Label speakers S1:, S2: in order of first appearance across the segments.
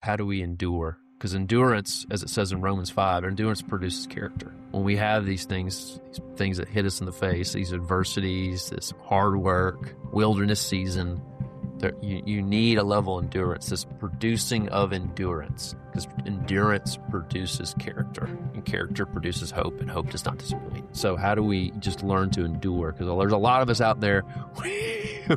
S1: how do we endure? Because endurance, as it says in Romans 5, endurance produces character. When we have these things that hit us in the face, these adversities, this hard work, wilderness season, you need a level of endurance, this producing of endurance, because endurance produces character, and character produces hope, and hope does not disappoint. So how do we just learn to endure? Because there's a lot of us out there,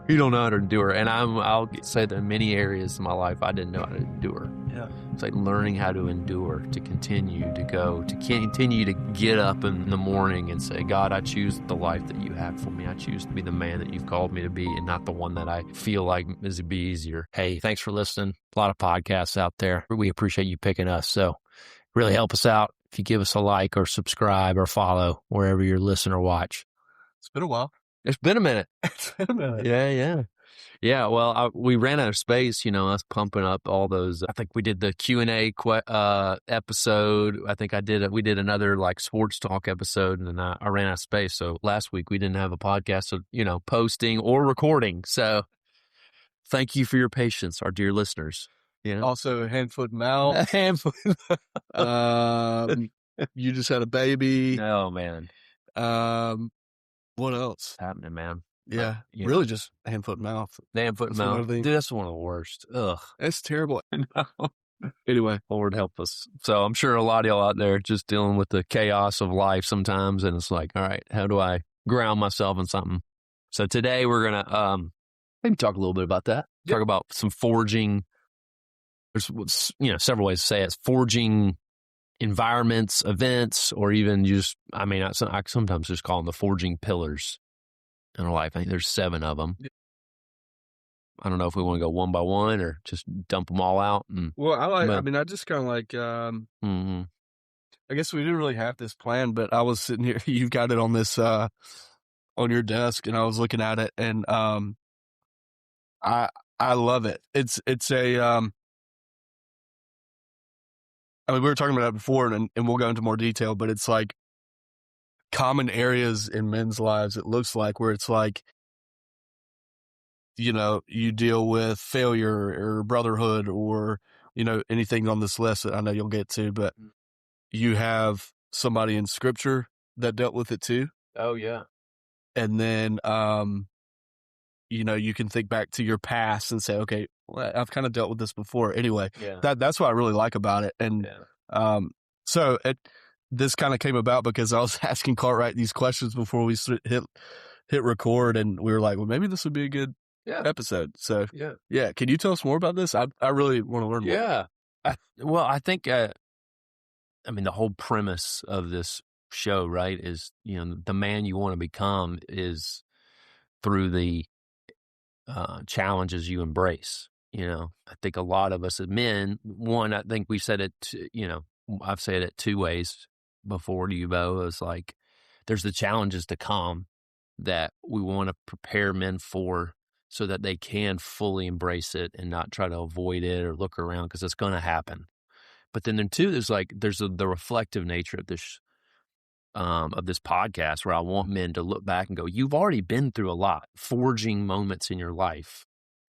S1: we don't know how to endure. And I'll say that in many areas of my life, I didn't know how to endure.
S2: Yeah.
S1: It's like learning how to endure, to continue to go, to continue to get up in the morning and say, God, I choose the life that you have for me. I choose to be the man that you've called me to be, and not the one that I feel like is to be easier. Hey, thanks for listening. A lot of podcasts out there. We appreciate you picking us. So really help us out if you give us a like or subscribe or follow wherever you listen or watch.
S2: It's been a while.
S1: It's been a minute.
S2: It's been a minute.
S1: Yeah. Yeah, well, we ran out of space, us pumping up all those. I think we did the Q&A episode. I think we did another like sports talk episode, and then I ran out of space. So last week we didn't have a podcast, posting or recording. So thank you for your patience, our dear listeners.
S2: Also, hand, foot, mouth.
S1: Hand, foot.
S2: You just had a baby.
S1: Oh, man.
S2: What else?
S1: It's happening, man.
S2: Yeah, really just hand, foot, mouth.
S1: Hand, foot, mouth. Dude, that's one of the worst. Ugh.
S2: It's terrible. Anyway.
S1: Lord help us. So I'm sure a lot of y'all out there just dealing with the chaos of life sometimes, and it's like, all right, how do I ground myself in something? So today we're going to maybe talk a little bit about that.
S2: Yep.
S1: Talk about some forging. There's, several ways to say it. It's forging environments, events, or even just, I sometimes just call them the forging pillars in our life. I think there's 7 of them. I don't know if we want to go one by one or just dump them all out.
S2: Well, I just kind of like, I guess we didn't really have this plan, but I was sitting here, you've got it on this, on your desk, and I was looking at it, and I love it. It's a, we were talking about that before, and we'll go into more detail, but it's like common areas in men's lives, it looks like, where it's like, you deal with failure or brotherhood or, anything on this list that I know you'll get to, but you have somebody in scripture that dealt with it too.
S1: Oh, yeah.
S2: And then, you can think back to your past and say, okay, well, I've kind of dealt with this before. Anyway, that's what I really like about it. And so this kind of came about because I was asking Cartwright these questions before we hit record, and we were like, well, maybe this would be a good episode. So can you tell us more about this? I really want to learn more.
S1: Yeah. I think, the whole premise of this show, right, is, the man you want to become is through the challenges you embrace. I think a lot of us as men, one, I think we said it, I've said it 2 ways before to you, Bo. It's like, there's the challenges to come that we want to prepare men for so that they can fully embrace it and not try to avoid it or look around, because it's going to happen. But then 2, there's the reflective nature of this podcast, where I want men to look back and go, you've already been through a lot, forging moments in your life,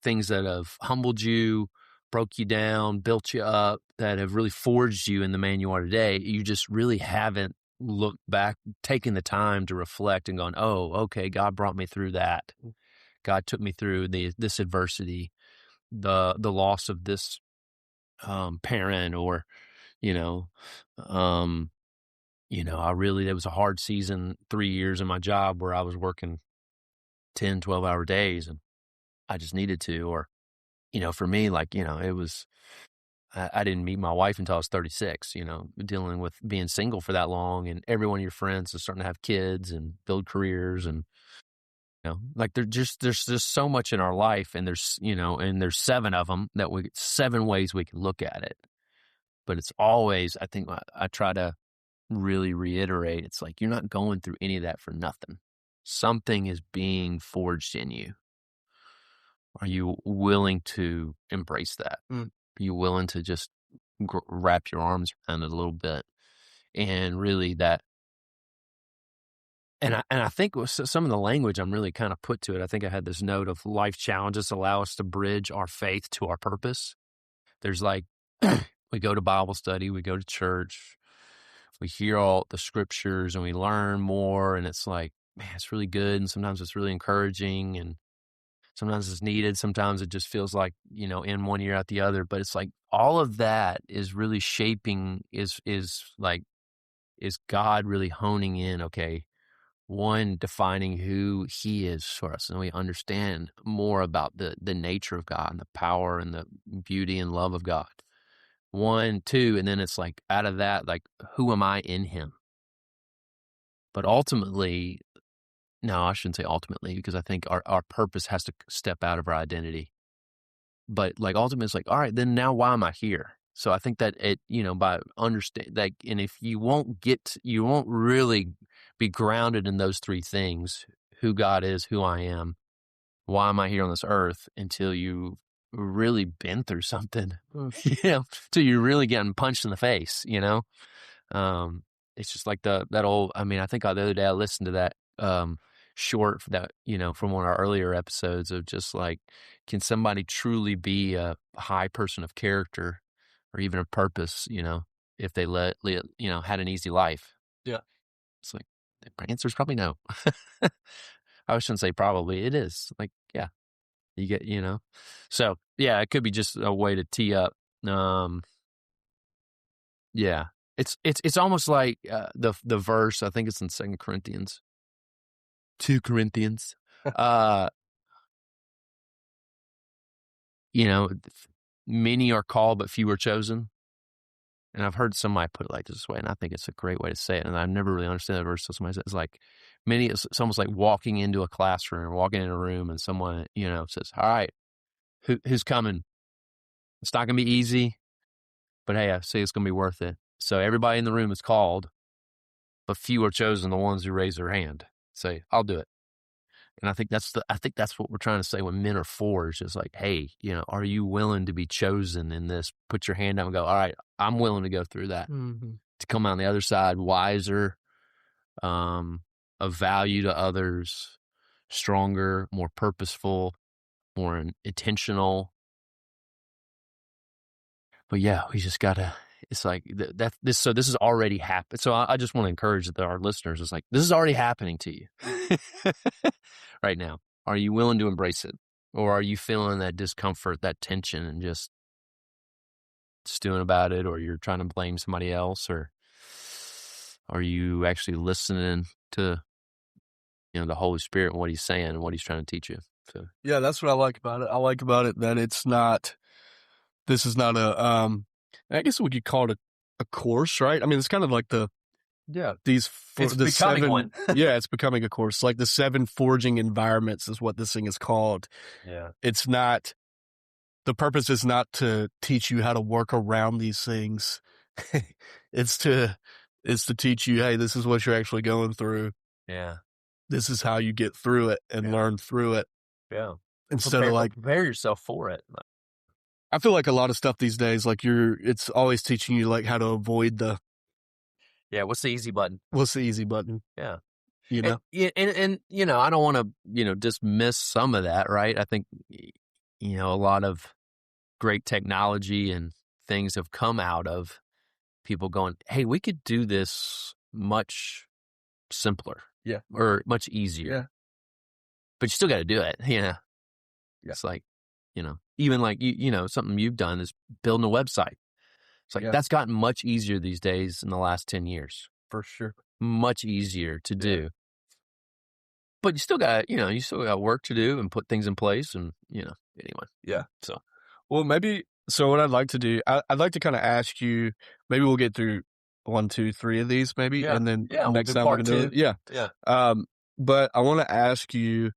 S1: things that have humbled you, broke you down, built you up, that have really forged you in the man you are today. You just really haven't looked back, taken the time to reflect and gone, oh, okay, God brought me through that. God took me through this adversity, the loss of this parent, or, it was a hard season, 3 years in my job where I was working 10, 12-hour days, and I just needed to. Or, for me, it was, I didn't meet my wife until I was 36, dealing with being single for that long, and every one of your friends is starting to have kids and build careers, and, there's just so much in our life, and there's 7 of them 7 ways we can look at it. But it's always, I think I try to really reiterate, it's like, you're not going through any of that for nothing. Something is being forged in you. Are you willing to embrace that? Are you willing to just wrap your arms around it a little bit? And really that, and I think some of the language I'm really kind of put to it, I think I had this note of life challenges allow us to bridge our faith to our purpose. There's we go to Bible study, we go to church, we hear all the scriptures, and we learn more. And it's like, man, it's really good. And sometimes it's really encouraging, and sometimes it's needed. Sometimes it just feels like, in one ear out the other. But it's like all of that is really shaping, is God really honing in, okay, one, defining who he is for us, and we understand more about the nature of God and the power and the beauty and love of God. 1, 2, and then it's like out of that, like, who am I in him? But ultimately, no, I shouldn't say ultimately, because I think our purpose has to step out of our identity. But like ultimately, it's like, all right, then now why am I here? So I think that by understand, like, and if you won't really be grounded in those three things: who God is, who I am, why am I here on this earth, until you've really been through something, till you're really getting punched in the face, it's just like that old, I think the other day I listened to that, short that, from one of our earlier episodes of just like, can somebody truly be a high person of character or even a purpose, if they had an easy life?
S2: Yeah.
S1: It's like, the answer is probably no. I shouldn't say probably, it is. Like, yeah, you get, so yeah, it could be just a way to tee up. Yeah, it's almost like the verse, I think it's in 2 Corinthians. Many are called, but few are chosen. And I've heard somebody put it like this way, and I think it's a great way to say it. And I've never really understood that verse. So somebody says, it's like, it's almost like walking into a classroom or walking in a room, and someone, says, all right, who's coming? It's not going to be easy, but hey, I see it's going to be worth it. So everybody in the room is called, but few are chosen, the ones who raise their hand. Say, I'll do it. And I think that's what we're trying to say when men are forged. Is like, hey, are you willing to be chosen in this? Put your hand out and go, all right, I'm willing to go through that, to come out on the other side wiser, of value to others, stronger, more purposeful, more intentional. But yeah, we just gotta. It's like this. So this has already happened. So I just want to encourage our listeners. It's like, this is already happening to you right now. Are you willing to embrace it, or are you feeling that discomfort, that tension, and just stewing about it, or you're trying to blame somebody else, or are you actually listening to the Holy Spirit and what He's saying and what He's trying to teach you? So
S2: yeah, that's what I like about it. I like about it that it's not. This is not a. I guess we could call it a course, right? I mean, it's kind of like
S1: it's becoming 7, one.
S2: Yeah, it's becoming a course. Like the 7 forging environments is what this thing is called.
S1: Yeah.
S2: It's not, the purpose is not to teach you how to work around these things. It's to teach you, hey, this is what you're actually going through.
S1: Yeah.
S2: This is how you get through it and learn through it.
S1: Yeah.
S2: Instead of like,
S1: prepare yourself for it.
S2: I feel like a lot of stuff these days, like it's always teaching you like how to avoid
S1: what's the easy button?
S2: What's the easy button?
S1: Yeah.
S2: And
S1: I don't want to, dismiss some of that, right? I think, a lot of great technology and things have come out of people going, hey, we could do this much simpler.
S2: Yeah.
S1: Or much easier.
S2: Yeah.
S1: But you still got to do it.
S2: Yeah.
S1: It's like, even like, something you've done is building a website. It's like, that's gotten much easier these days in the last 10 years.
S2: For sure.
S1: Much easier to do. But you still got, work to do and put things in place and, anyway.
S2: Yeah.
S1: So,
S2: well, so what I'd like to do, I'd like to kind of ask you, maybe we'll get through 1, 2, 3 of these maybe. And then next time we're going to do it. Yeah.
S1: Yeah.
S2: But I want to ask you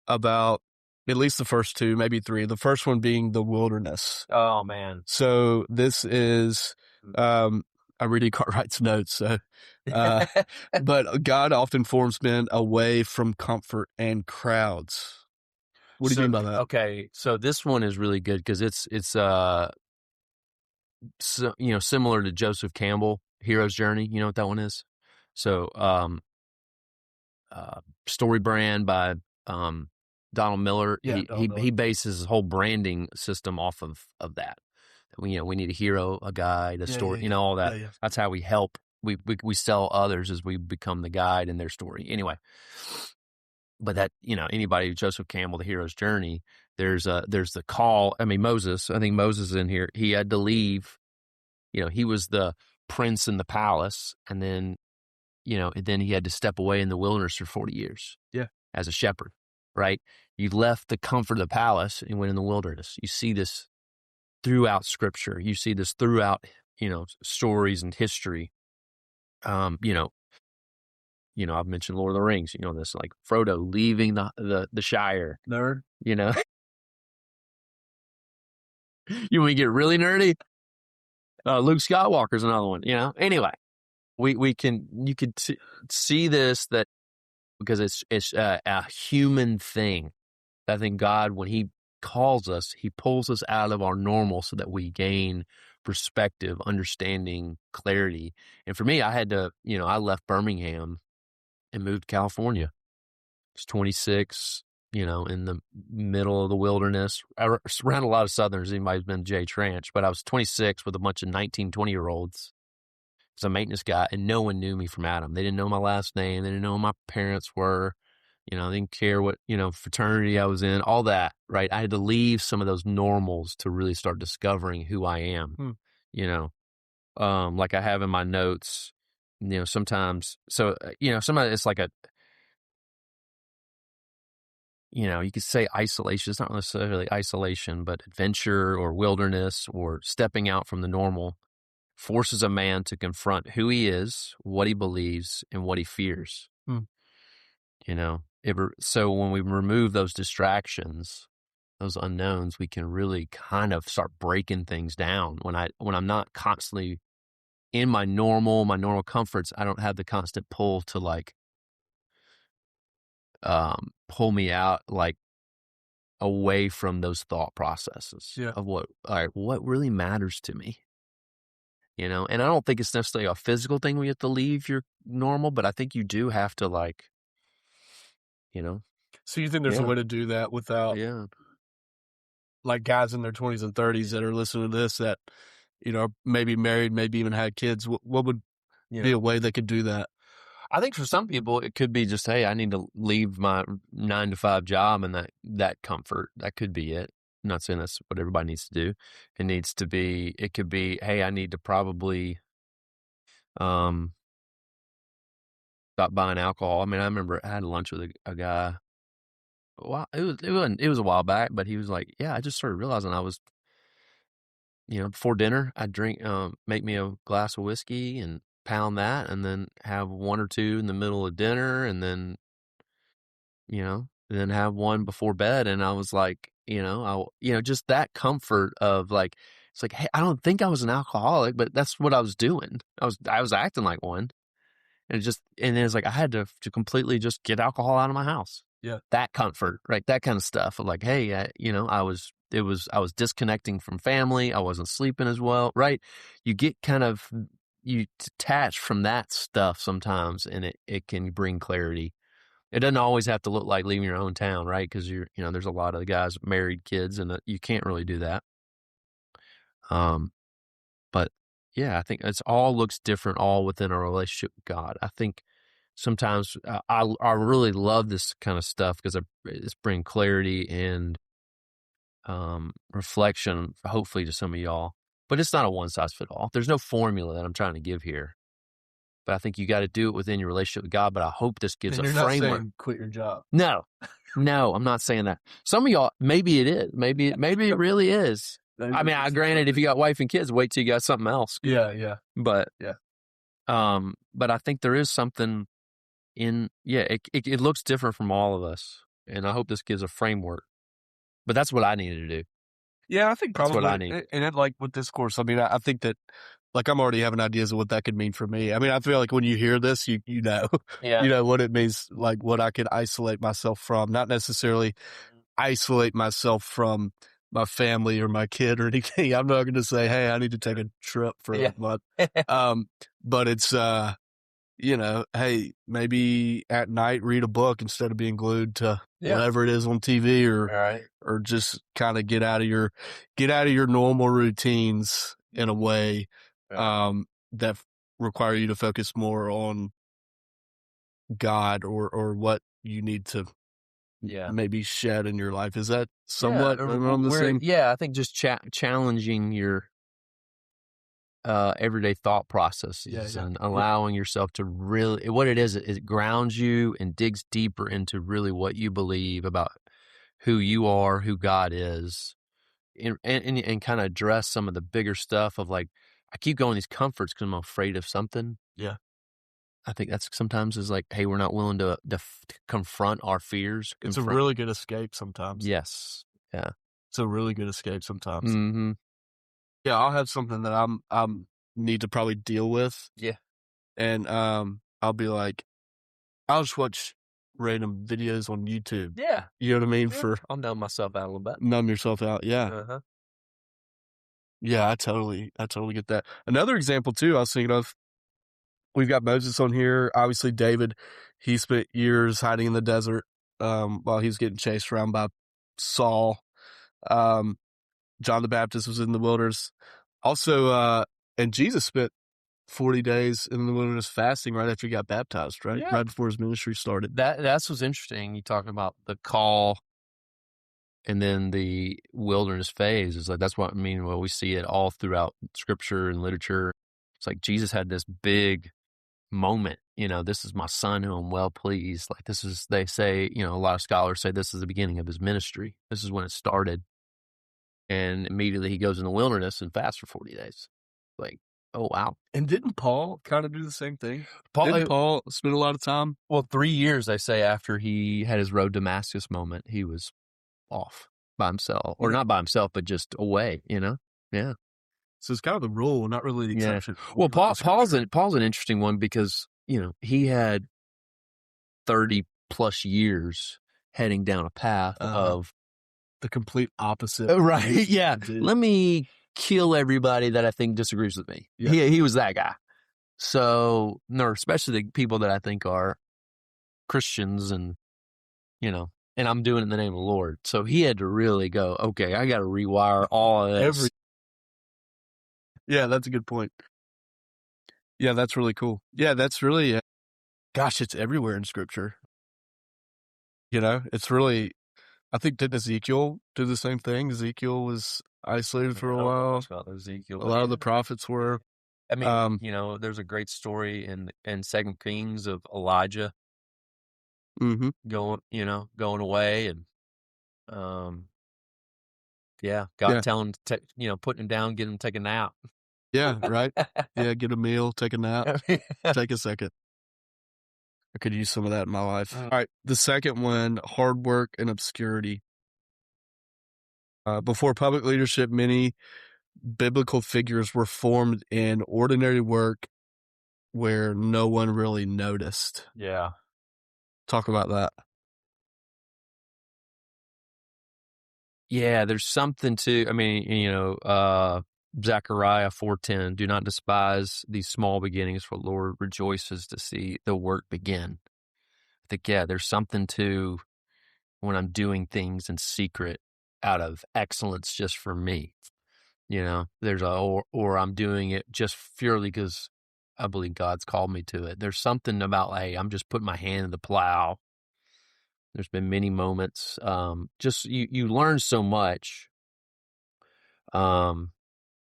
S2: about at least the first 2, maybe 3. The first one being the wilderness.
S1: Oh man.
S2: So this is, I'm reading Cartwright's notes. So, but God often forms men away from comfort and crowds. What do you mean by that?
S1: Okay. So this one is really good because it's similar to Joseph Campbell, Hero's Journey. You know what that one is? So, Story Brand by, Donald Miller.
S2: Yeah,
S1: he bases his whole branding system off of that. we need a hero, a guide, a story, all that.
S2: Yeah.
S1: That's how we help. We sell others as we become the guide in their story. Anyway, but that, anybody, Joseph Campbell, the hero's journey, there's the call. I think Moses in here, he had to leave, he was the prince in the palace, and then, then he had to step away in the wilderness for 40 years.
S2: Yeah.
S1: As a shepherd, right? You left the comfort of the palace and went in the wilderness. You see this throughout Scripture. You see this throughout, stories and history. I've mentioned Lord of the Rings. This, like Frodo leaving the Shire.
S2: Nerd.
S1: You want to get really nerdy? Luke Skywalker's another one. Anyway, you could see this, that because it's a human thing. I think God, when He calls us, He pulls us out of our normal so that we gain perspective, understanding, clarity. And for me, I had to, I left Birmingham and moved to California. I was 26, in the middle of the wilderness. I ran a lot of Southerners. Anybody's been to Jay Tranch, but I was 26 with a bunch of 19, 20-year-olds. I was a maintenance guy, and no one knew me from Adam. They didn't know my last name. They didn't know who my parents were. They didn't care what, fraternity I was in, all that, right? I had to leave some of those normals to really start discovering who I am, like I have in my notes, sometimes. So, sometimes it's like you could say isolation. It's not necessarily isolation, but adventure or wilderness or stepping out from the normal forces a man to confront who he is, what he believes, and what he fears. So when we remove those distractions, those unknowns, we can really kind of start breaking things down. When I'm not constantly in my normal comforts, I don't have the constant pull to pull me out away from those thought processes of what really matters to me. And I don't think it's necessarily a physical thing where you have to leave your normal, but I think you do have to
S2: So you think there's a way to do that without like guys in their 20s and 30s that are listening to this that, maybe married, maybe even had kids? What would be a way they could do that?
S1: I think for some people it could be just, hey, I need to leave my 9-to-5 job and that comfort. That could be it. I'm not saying that's what everybody needs to do. It could be, hey, I need to probably stop buying alcohol. I mean, I remember I had lunch with a guy. Well, it was a while back, but he was like, yeah, I just started realizing I was, before dinner, I'd drink, make me a glass of whiskey and pound that, and then have one or two in the middle of dinner, and then, then have one before bed. And I was like, just that comfort of it's like, hey, I don't think I was an alcoholic, but that's what I was doing. I was acting like one. And then it's like, I had to completely just get alcohol out of my house.
S2: Yeah.
S1: That comfort, right? That kind of stuff of hey, I was disconnecting from family. I wasn't sleeping as well, right? You get you detach from that stuff sometimes, and it can bring clarity. It doesn't always have to look like leaving your own town, right? Because there's a lot of guys, married, kids, and you can't really do that. But yeah, I think it's all looks different, all within our relationship with God. I think sometimes I really love this kind of stuff because it's bring clarity and reflection, hopefully, to some of y'all. But it's not a one size fit all. There's no formula that I'm trying to give here. But I think you got to do it within your relationship with God. But I hope this gives a framework.
S2: Not saying quit your job.
S1: No, I'm not saying that. Some of y'all, maybe it is. Maybe it really is. I mean, granted, if you got wife and kids, wait till you got something else.
S2: Yeah.
S1: But but I think there is something it looks different from all of us, and I hope this gives a framework. But that's what I needed to do.
S2: Yeah, I think probably.
S1: That's what I need.
S2: And with this course, I mean, I think that I'm already having ideas of what that could mean for me. I mean, I feel like when you hear this, you know, you know what it means, what I could isolate myself from, not necessarily isolate myself from my family or my kid or anything. I'm not going to say, hey, I need to take a trip for a month. But it's, hey, maybe at night read a book instead of being glued to whatever it is on TV, or just kind of get out of your normal routines in a way that require you to focus more on God or what you need to maybe shed in your life. Is that somewhat on the same?
S1: Yeah, I think just challenging your everyday thought processes and allowing yourself to really, what it is, it grounds you and digs deeper into really what you believe about who you are, who God is, and kind of address some of the bigger stuff of like, I keep going these comforts because I'm afraid of something.
S2: Yeah.
S1: I think that's sometimes is like, hey, we're not willing to confront our fears.
S2: It's a really good escape sometimes.
S1: Yes. Yeah.
S2: It's a really good escape sometimes.
S1: Mm-hmm.
S2: Yeah, I'll have something that I'm need to probably deal with.
S1: Yeah.
S2: And I'll be like, I'll just watch random videos on YouTube.
S1: Yeah.
S2: You know what I mean?
S1: Yeah. I'll numb myself out a little bit.
S2: Numb yourself out. Yeah.
S1: Uh-huh.
S2: Yeah, I totally get that. Another example too, I was thinking of, we've got Moses on here. Obviously, David, he spent years hiding in the desert while he was getting chased around by Saul. John the Baptist was in the wilderness. Also, and Jesus spent 40 days in the wilderness fasting right after he got baptized, right? Yeah. Right before his ministry started.
S1: That's what's interesting. You talking about the call and then the wilderness phase is like, that's what I mean. Well, we see it all throughout scripture and literature. It's like Jesus had this big moment, this is my son who I'm well pleased. Like this is, they say, a lot of scholars say this is the beginning of his ministry. This is when it started. And immediately he goes in the wilderness and fasts for 40 days. Like, oh, wow.
S2: And didn't Paul kind of do the same thing? Didn't Paul spend a lot of time?
S1: Well, 3 years, they say, after he had his road to Damascus moment, he was off by himself. Or not by himself, but just away, Yeah.
S2: So it's kind of the rule, not really the exception.
S1: Well, Paul's an interesting one because, he had 30 plus years heading down a path of
S2: the complete opposite.
S1: Right. Yeah. Let me kill everybody that I think disagrees with me. Yeah. He was that guy. So, especially the people that I think are Christians and I'm doing it in the name of the Lord. So he had to really go, okay, I got to rewire all of this.
S2: Yeah, that's a good point. Yeah, that's really cool. Yeah, that's really, gosh, it's everywhere in scripture. It's really, I think, didn't Ezekiel do the same thing? Ezekiel was isolated for a while.
S1: Ezekiel,
S2: a lot of the prophets were.
S1: I mean, there's a great story in 2 Kings of Elijah going away and, God telling him, putting him down, get him to take a nap.
S2: Yeah, right. Yeah, get a meal, take a nap, take a second. I could use some of that in my life. All right, the second one, hard work and obscurity. Before public leadership, many biblical figures were formed in ordinary work where no one really noticed.
S1: Yeah.
S2: Talk about that.
S1: Yeah, there's something to, I mean, Zechariah 4:10, do not despise these small beginnings, for the Lord rejoices to see the work begin. I think, there's something to when I'm doing things in secret out of excellence just for me. There's or I'm doing it just purely because I believe God's called me to it. There's something about, hey, I'm just putting my hand in the plow. There's been many moments. Just you learn so much.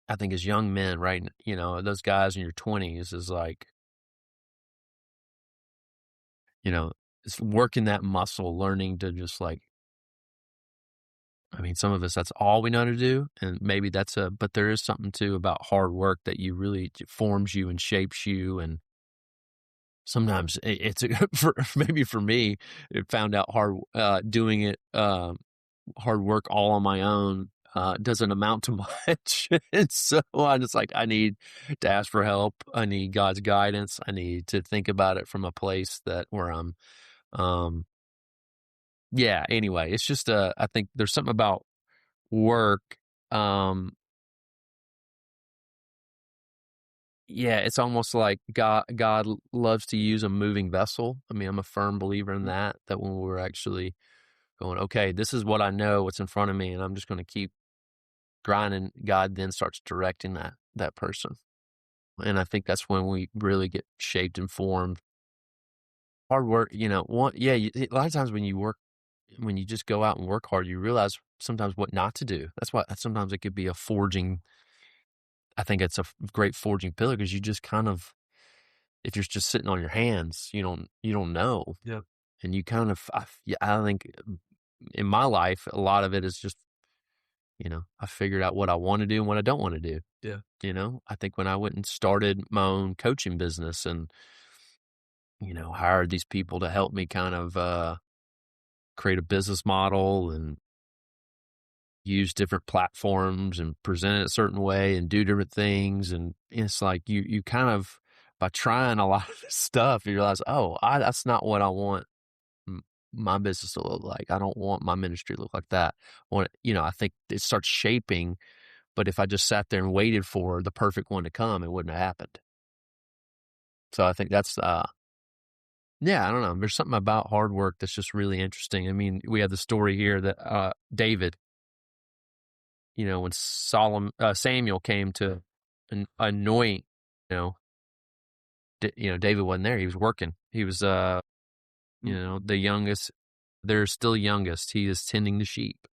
S1: I think as young men, right? Those guys in your 20s is like, it's working that muscle, learning to just like, I mean, some of us, that's all we know how to do. And maybe but there is something too about hard work that you really forms you and shapes you. And sometimes it's maybe for me, it found out doing it, hard work all on my own, doesn't amount to much. And so I'm just like, I need to ask for help. I need God's guidance. I need to think about it from a place where I'm, anyway, it's just, I think there's something about work, yeah, it's almost like God loves to use a moving vessel. I mean, I'm a firm believer in that when we're actually going, okay, this is what I know, what's in front of me, and I'm just going to keep grinding, God then starts directing that person. And I think that's when we really get shaped and formed. Hard work, a lot of times when you just go out and work hard, you realize sometimes what not to do. That's why sometimes it could be a forging. I think it's a great forging pillar because you just kind of, if you're just sitting on your hands, you don't know.
S2: Yeah.
S1: And you kind of, I think in my life, a lot of it is just, I figured out what I want to do and what I don't want to do.
S2: Yeah.
S1: I think when I went and started my own coaching business and, hired these people to help me kind of create a business model and use different platforms and present it a certain way and do different things. And it's like you kind of, by trying a lot of this stuff, you realize, that's not what I want my business to look like. I don't want my ministry to look like that. I think it starts shaping, but if I just sat there and waited for the perfect one to come, it wouldn't have happened. So I think that's, I don't know. There's something about hard work that's just really interesting. I mean, we have the story here that David, when Samuel came to anoint, David wasn't there. He was working. He was, the youngest. They're still youngest. He is tending the sheep.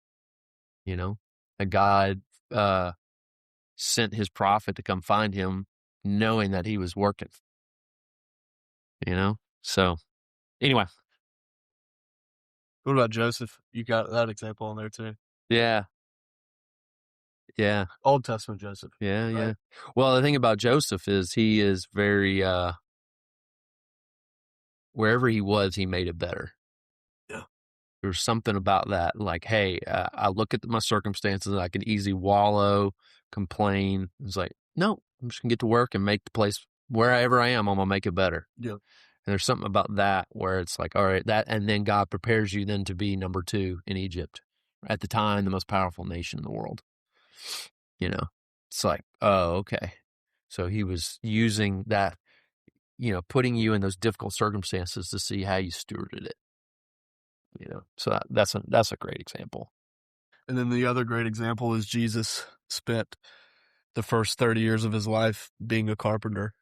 S1: A God sent his prophet to come find him, knowing that he was working. So anyway.
S2: What about Joseph? You got that example on there too.
S1: Yeah. Yeah.
S2: Old Testament Joseph.
S1: Yeah.
S2: Right?
S1: Yeah. Well, the thing about Joseph is he is very, wherever he was, he made it better.
S2: Yeah.
S1: There's something about that. Like, hey, I look at my circumstances. I can easily wallow, complain. It's like, no, I'm just gonna get to work and make the place wherever I am. I'm gonna make it better.
S2: Yeah.
S1: And there's something about that where it's like, all right, and then God prepares you then to be number 2 in Egypt, at the time the most powerful nation in the world. It's like, oh, okay. So he was using that, putting you in those difficult circumstances to see how you stewarded it. So that's a great example.
S2: And then the other great example is Jesus spent the first 30 years of his life being a carpenter.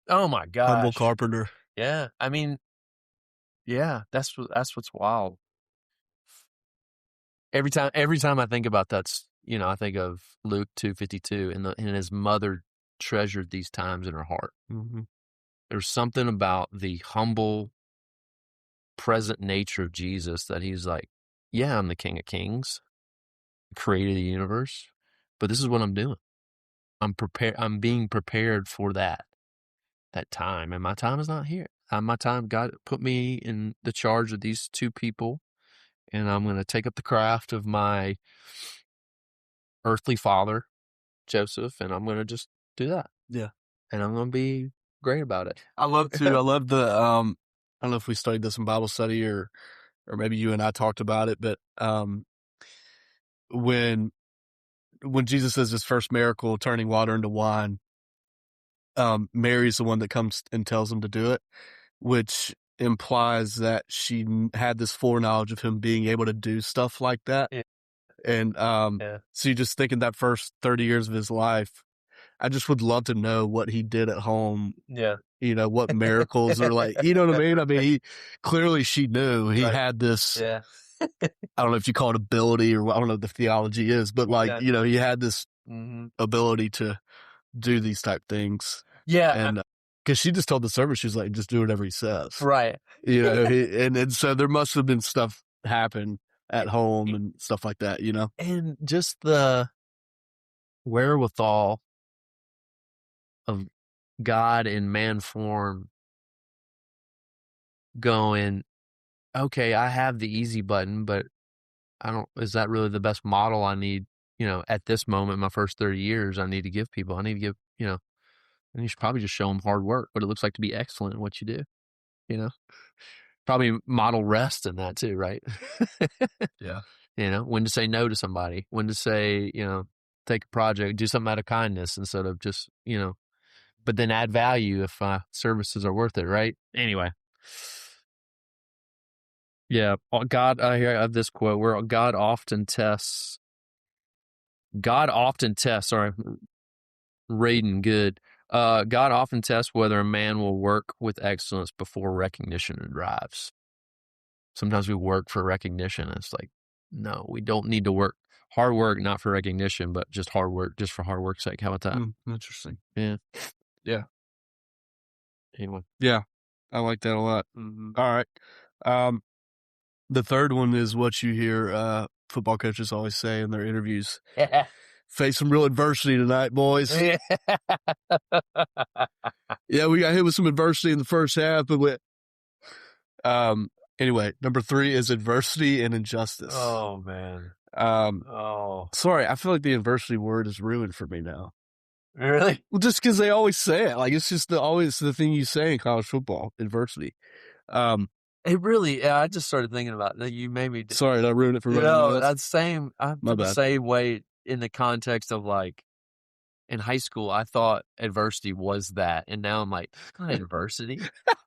S1: Oh my gosh.
S2: Humble carpenter.
S1: Yeah. I mean, yeah, that's what's wild. Every time I think about that, I think of Luke 2:52 and his mother treasured these times in her heart.
S2: Mm-hmm.
S1: There's something about the humble, present nature of Jesus that he's like, yeah, I'm the King of Kings, created the universe, but this is what I'm doing. I'm being prepared for that time, and my time is not here. My time, God put me in the charge of these 2 people, and I'm going to take up the craft of my earthly father, Joseph, and I'm going to just do that.
S2: Yeah.
S1: And I'm going to be great about it.
S2: I love the, I don't know if we studied this in Bible study or maybe you and I talked about it, but when Jesus says his first miracle, turning water into wine, Mary's the one that comes and tells him to do it, which implies that she had this foreknowledge of him being able to do stuff like that.
S1: Yeah.
S2: And so you just think in that first 30 years of his life, I just would love to know what he did at home.
S1: Yeah.
S2: What miracles are like, you know what I mean? I mean, she knew he had this, I don't know if you call it ability or I don't know what the theology is, but he had this ability to do these type things.
S1: Yeah.
S2: And because she just told the servant, she was like, just do whatever he says.
S1: Right.
S2: And so there must have been stuff happen at home and stuff like that,
S1: And just the wherewithal of God in man form going, okay, I have the easy button, but is that really the best model I need, at this moment, my first 30 years, I need to give people, and you should probably just show them hard work, what it looks like to be excellent in what you do, probably model rest in that too, right?
S2: Yeah.
S1: When to say no to somebody, when to say, take a project, do something out of kindness instead of just, but then add value if services are worth it, right? Anyway. Yeah, God, I have this quote where God often tests, sorry, Raiden, good. God often tests whether a man will work with excellence before recognition arrives. Sometimes we work for recognition. It's like, no, we don't need to work. Hard work, not for recognition, but just hard work, just for hard work's sake. How about that?
S2: Interesting.
S1: Yeah.
S2: Yeah.
S1: Anyway.
S2: Yeah. I like that a lot.
S1: Mm-hmm.
S2: All right. The third one is what you hear football coaches always say in their interviews. Face some real adversity tonight, boys. Yeah, we got hit with some adversity in the first half, but anyway, number 3 is adversity and injustice.
S1: Oh, man.
S2: Sorry, I feel like the adversity word is ruined for me now.
S1: Really?
S2: Well, just because they always say it. Like, it's just always the thing you say in college football, adversity.
S1: It really, I just started thinking about that. You made me.
S2: Sorry, did I ruin it for everybody else?
S1: That's same. I feel the same way in the context of like in high school. I thought adversity was that, and now I'm like, it's not adversity.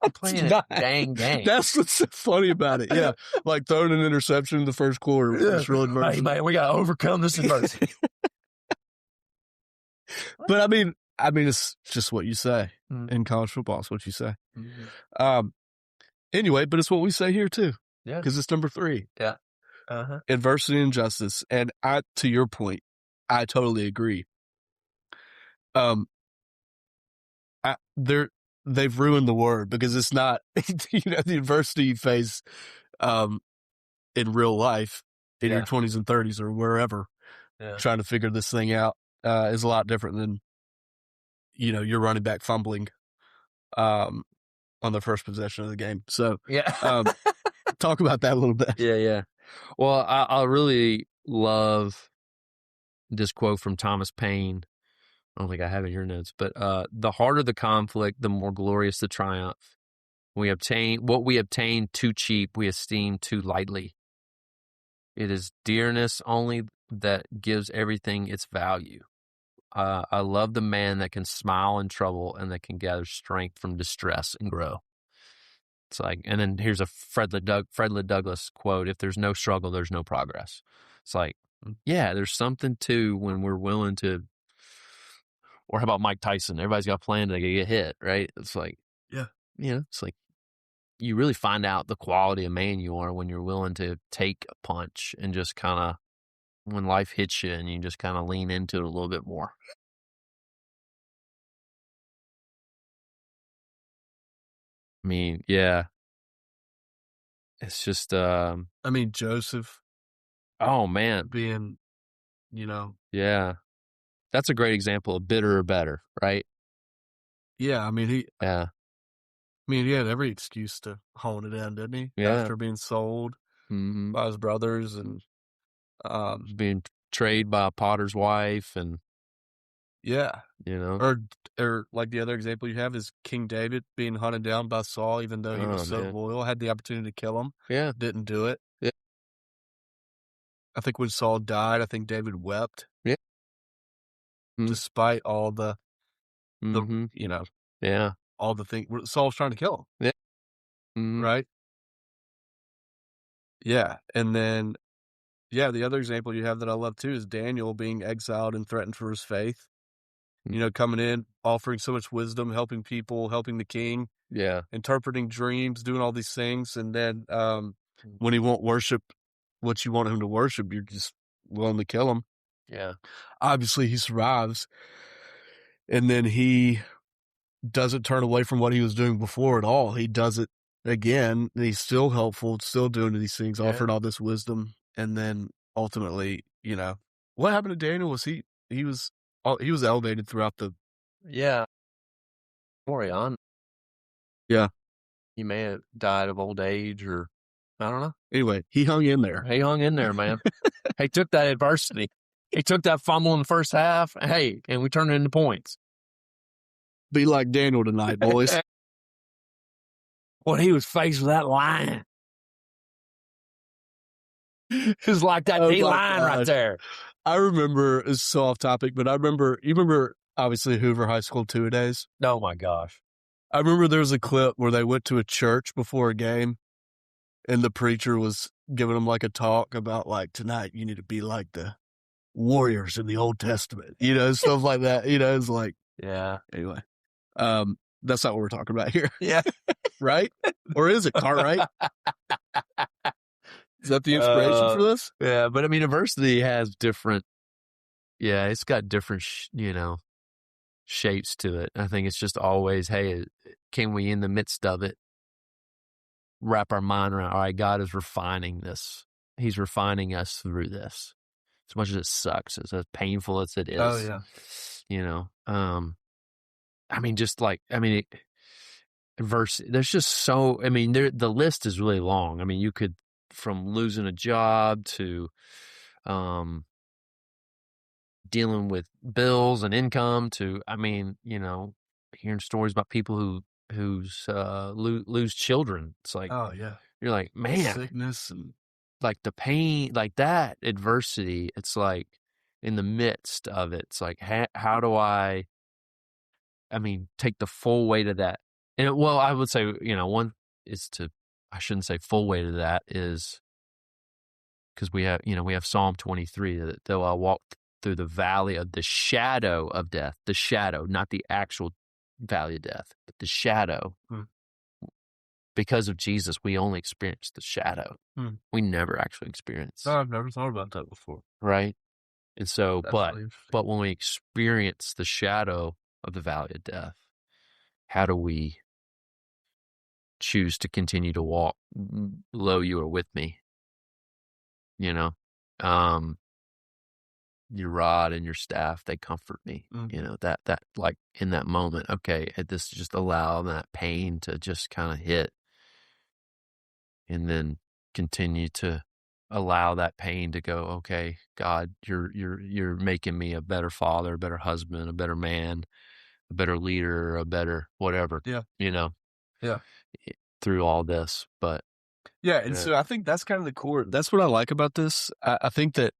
S1: I'm playing a dang game.
S2: That's what's so funny about it. Yeah, like throwing an interception in the first quarter. Yeah. It's real adversity.
S1: Hey, man, we got to overcome this adversity.
S2: But I mean, it's just what you say in college football. It's what you say. Mm-hmm. Anyway, but it's what we say here too. Yeah. Because it's number 3. Yeah. Uh-huh. Adversity and justice. And to your point, I totally agree. They've ruined the word because it's not, the adversity you face, in real life in your 20s and 30s or wherever, trying to figure this thing out, is a lot different than, your running back fumbling, on the first possession of the game. So, talk about that a little bit. Yeah. Well, I really love this quote from Thomas Paine. I don't think I have it in your notes, but the harder the conflict, the more glorious the triumph. What we obtain too cheap, we esteem too lightly. It is dearness only that gives everything its value. I love the man that can smile in trouble and that can gather strength from distress and grow. It's like, and then here's a Frederick Douglass quote: "If there's no struggle, there's no progress." It's like, yeah, there's something to when we're willing to. Or how about Mike Tyson? Everybody's got a plan to get hit, right? It's like, it's like you really find out the quality of man you are when you're willing to take a punch and just kind of, when life hits you and you just kind of lean into it a little bit more. I mean, yeah. It's just, Joseph. Oh, man. Being, Yeah. That's a great example of bitter or better, right? Yeah, he had every excuse to hone it in, didn't he? Yeah. After being sold by his brothers and being betrayed by a potter's wife and or like the other example you have is King David being hunted down by Saul, even though he was so loyal, had the opportunity to kill him. Yeah. Didn't do it. Yeah. I think when Saul died, I think David wept. Yeah. Despite all the all the things Saul was trying to kill him. Yeah. Right? Yeah. And then, the other example you have that I love too is Daniel being exiled and threatened for his faith. Coming in, offering so much wisdom, helping people, helping the king. Yeah. Interpreting dreams, doing all these things. And then when he won't worship what you want him to worship, you're just willing to kill him. Yeah. Obviously, he survives. And then he doesn't turn away from what he was doing before at all. He does it again. And he's still helpful, still doing these things, offering all this wisdom. And then ultimately, what happened to Daniel was he was elevated throughout the story on. Yeah. He may have died of old age or I don't know. Anyway, he hung in there. He hung in there, man. He took that adversity. He took that fumble in the first half. Hey, and we turned it into points. Be like Daniel tonight, boys. When he was faced with that line. It was like that D line right there. I remember, it's so off topic, but you remember obviously Hoover High School two-a-days.
S1: Oh my gosh.
S2: I remember there was a clip where they went to a church before a game and the preacher was giving them like a talk about like, tonight you need to be like the warriors in the Old Testament, stuff like that. It's like,
S1: yeah.
S2: Anyway, that's not what we're talking about here.
S1: Yeah.
S2: Right? Or is it Cartwright? Is that the inspiration for this?
S1: Yeah, but I mean, adversity has different. Yeah, it's got different, shapes to it. I think it's just always, hey, can we, in the midst of it, wrap our mind around, all right, God is refining this. He's refining us through this. As much as it sucks, as painful as it is.
S2: Oh, yeah.
S1: Adversity, there's just so, the list is really long. I mean, you could, from losing a job to, dealing with bills and income to, hearing stories about people who lose children. It's like,
S2: oh yeah,
S1: you're like, man,
S2: sickness and
S1: like the pain, like that adversity. It's like in the midst of it, it's like, how do I take the full weight of that? And I would say, one is I shouldn't say full weight of that, is because we have Psalm 23 that though I walk through the valley of the shadow of death, the shadow, not the actual valley of death, but the shadow. Because of Jesus, we only experience the shadow. We never actually experience.
S2: No, I've never thought about that before.
S1: Right? And so,
S2: That's
S1: but when we experience the shadow of the valley of death, how do we choose to continue to walk? Lo, you are with me. Your rod and your staff, they comfort me. That like in that moment, okay, this just allow that pain to just kind of hit, and then continue to allow that pain to go, okay, God, you're making me a better father, a better husband, a better man, a better leader, a better whatever.
S2: Yeah.
S1: Yeah. Through all this. But
S2: yeah, and so I think that's kind of the core. That's what I like about this. I think that,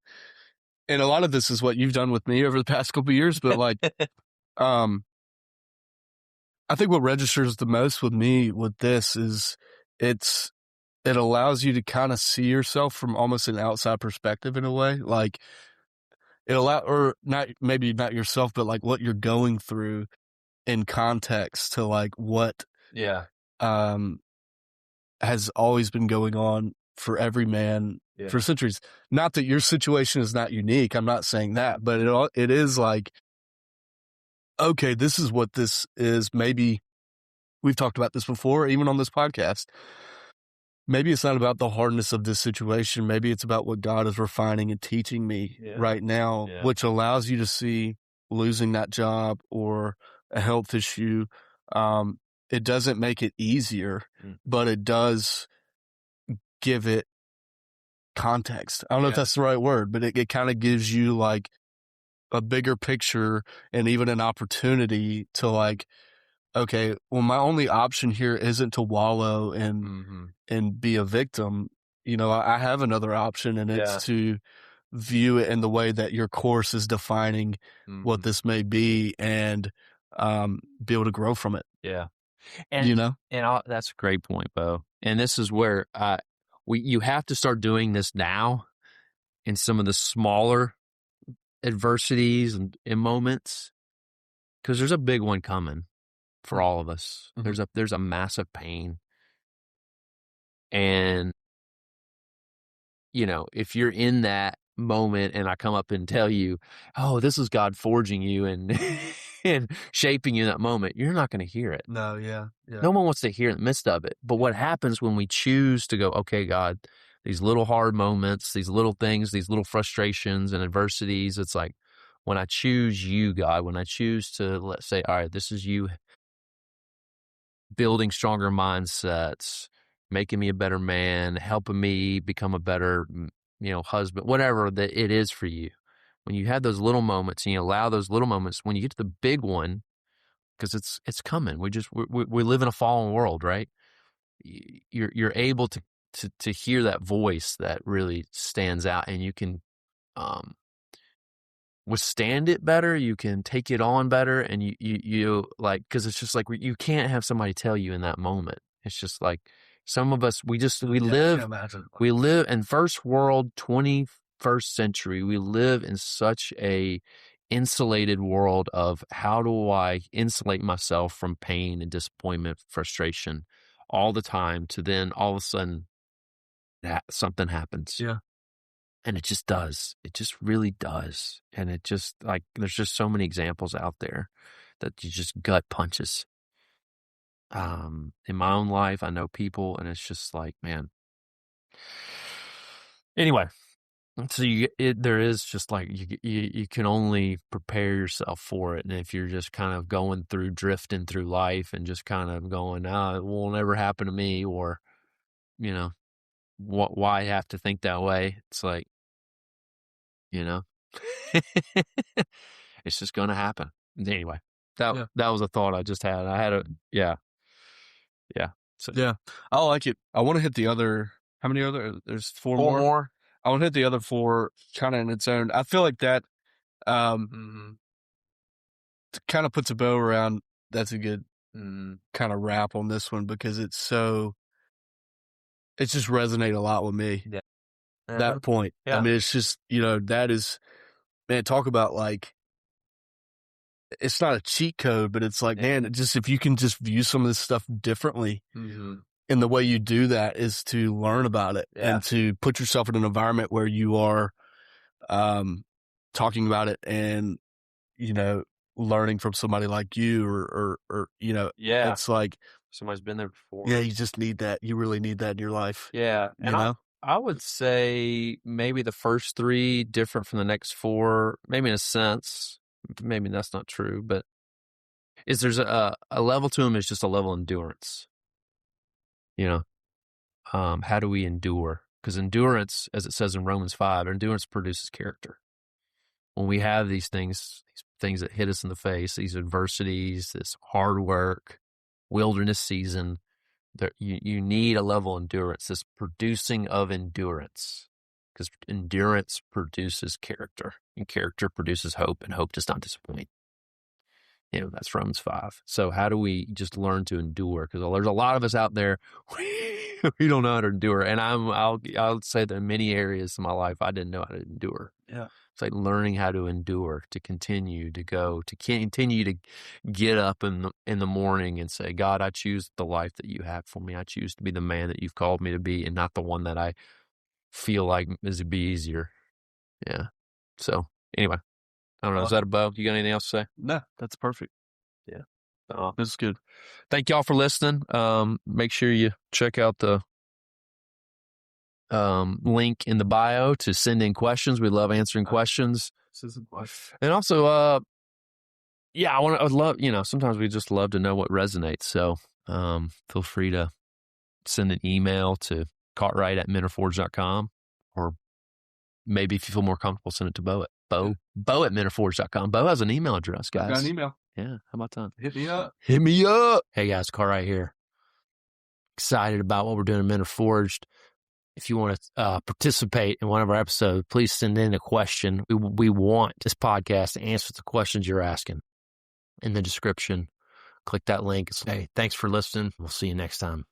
S2: and a lot of this is what you've done with me over the past couple of years, but like, I think what registers the most with me with this is it allows you to kind of see yourself from almost an outside perspective in a way. Like maybe not yourself, but like what you're going through in context to like what, has always been going on for every man for centuries. Not that your situation is not unique. I'm not saying that, but it is like, okay, this is what this is. Maybe we've talked about this before, even on this podcast. Maybe it's not about the hardness of this situation. Maybe it's about what God is refining and teaching me right now, which allows you to see losing that job or a health issue. It doesn't make it easier, but it does give it context. I don't know if that's the right word, but it kind of gives you like a bigger picture and even an opportunity to like, okay, well, my only option here isn't to wallow and be a victim. I have another option, and it's to view it in the way that your course is defining what this may be, and be able to grow from it.
S1: Yeah. And, that's a great point, Bo. And this is where you have to start doing this now in some of the smaller adversities and moments, because there's a big one coming for all of us. There's a massive pain. And, if you're in that moment and I come up and tell you, oh, this is God forging you and and shaping you in that moment, you're not going to hear it.
S2: No, yeah.
S1: No one wants to hear in the midst of it. But what happens when we choose to go, okay, God, these little hard moments, these little things, these little frustrations and adversities, it's like when I choose you, God, when I choose to, let's say, all right, this is you building stronger mindsets, making me a better man, helping me become a better, husband, whatever that it is for you. When you have those little moments and you allow those little moments, when you get to the big one, because it's coming. We live in a fallen world, right? You're able to hear that voice that really stands out, and you can withstand it better. You can take it on better. And you like, cause it's just like, you can't have somebody tell you in that moment. It's just like some of us, we live in first world, 21st century. We live in such a insulated world of how do I insulate myself from pain and disappointment, frustration all the time, to then all of a sudden something happens.
S2: Yeah.
S1: And it just does. It just really does. And it just like, there's just so many examples out there that you just gut punches. In my own life, I know people, and it's just like, man. Anyway, so there is just like, you can only prepare yourself for it. And if you're just kind of drifting through life and just kind of going, it will never happen to me, or, why have to think that way? It's like, it's just going to happen. Anyway, that was a thought I just had. Yeah. So,
S2: yeah, I like it. I want to hit the other, how many other, there's four more. I want to hit the other 4 kind of in its own. I feel like that, kind of puts a bow around. That's a good kind of wrap on this one, because it's just resonated a lot with me.
S1: Yeah.
S2: That point.
S1: Yeah.
S2: I mean, it's just, that is, man, talk about like, it's not a cheat code, but it's like, man, if you can just view some of this stuff differently, and the way you do that is to learn about it and to put yourself in an environment where you are, talking about it and, learning from somebody like you or, it's like
S1: somebody's been there before.
S2: Yeah. You just need that. You really need that in your life.
S1: Yeah. And I would say maybe the first 3 different from the next 4, maybe in a sense. Maybe that's not true, but there's a level to them is just a level of endurance. How do we endure? Because endurance, as it says in Romans 5, endurance produces character. When we have these things that hit us in the face, these adversities, this hard work, wilderness season, you need a level of endurance, this producing of endurance. Because endurance produces character, and character produces hope, and hope does not disappoint. That's Romans 5. So how do we just learn to endure? Because there's a lot of us out there, we don't know how to endure. And I'll say that in many areas of my life, I didn't know how to endure.
S2: Yeah.
S1: It's like learning how to endure, to continue to go, to continue to get up in the morning and say, God, I choose the life that you have for me. I choose to be the man that you've called me to be, and not the one that I feel like it'd be easier. Yeah. So anyway, I don't know. Is that a bow? You got anything else to say?
S2: No, that's perfect.
S1: Yeah.
S2: This is good.
S1: Thank y'all for listening. Make sure you check out the link in the bio to send in questions. We love answering questions. And also, I would love, sometimes we just love to know what resonates. So feel free to send an email to Cartwright@mentorforge.com, or maybe if you feel more comfortable, send it to Bo at mentorforge.com. Bo has an email address, guys.
S2: Got an email.
S1: Yeah. How about that?
S2: Hit me up.
S1: Hey guys, Cartwright here. Excited about what we're doing at Mentor Forged. If you want to participate in one of our episodes, please send in a question. We want this podcast to answer the questions you're asking. In the description, click that link. Hey, thanks for listening. We'll see you next time.